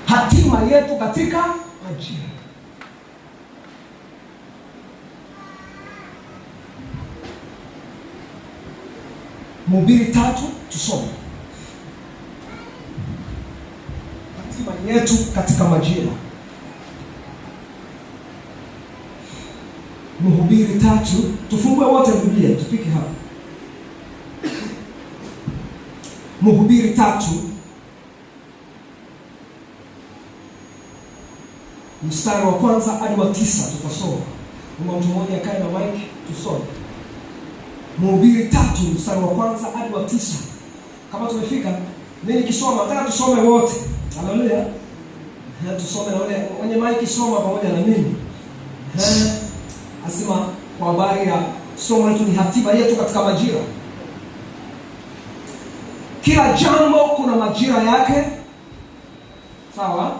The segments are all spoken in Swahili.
hatima yetu katika majira. Mhubiri 3 tusome. Hatima yetu katika majira. Mhubiri 3, tufungue wote Biblia tufike hapa. Mhubiri 3 mstari wa kwanza hadi wa 9 tutasoma. Mtu mmoja akae na mic tusome. Mhubiri 3 mstari wa kwanza hadi wa 9. Kama tumefika, mimi nikisoma nataka tusome wote. Haleluya. Tusome na wale wenye mic soma pamoja na mimi. Asema kwa habari ya somo letu ni hatima yetu katika majira. Kila jambo kuna majira yake. Sawa?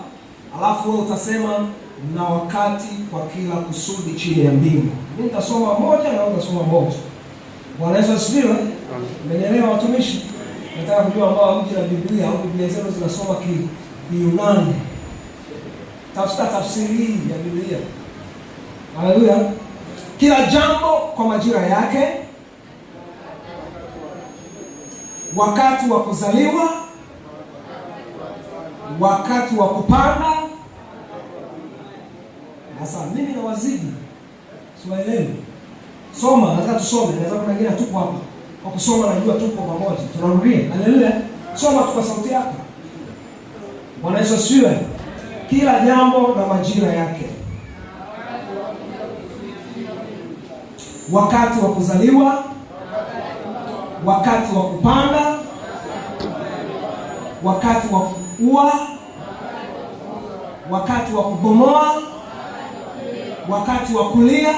Alafu wewe utasema na wakati kwa kila kusudi chini ya mbingu. Mimi nitasoma moja na wewe utasoma moja. Bwana Yesu asifiwe. Mmenielewa watumishi? Nataka kujua ambao mji na Biblia au Biblia zenu zinasoma Kiyunani. Tafuta tafsiri hii ya Biblia. Haleluya. Kila jambo kwa majira yake. Wakati wa kuzaliwa, wakati wa kupanda. Sasa mimi na wazidi siwaelewi. Soma, nataka tusome. Naweza kuna wengine tupo hapa. Kwa kusoma najua tupo pamoja. Tunarudia. Haleluya. Soma tu kwa sauti yako. Bwana Yesu asifiwe. Kila jambo na majira yake. Wakati wa kuzaliwa, wakati wa kupanda, wakati wa kuua, wakati wa kubomoa, wakati wa kulia,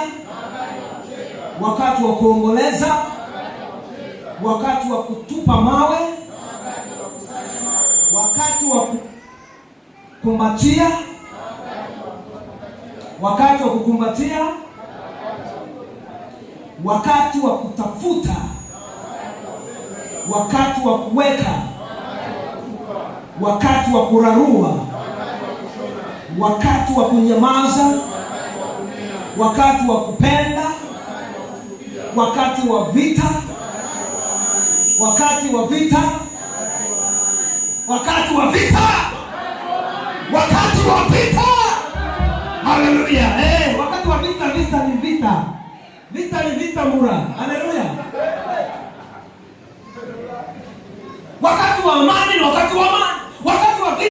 wakati wa kuomboleza, wakati wa kutupa mawe, wakati wa kukumbatia, wakati wa kukumbatia, wakati wa kutafuta, wakati wa kuweka, wakati wa kurarua, wakati wa kunyamaza, wakati wa kupenda, wakati wa vita, wakati wa vita, wakati wa vita, wakati wa vita. Haleluya. Wakati wa vita, vita ni vita. Vita ni vita mura. Haleluya. Wakati wa amani ni wakati wa amani.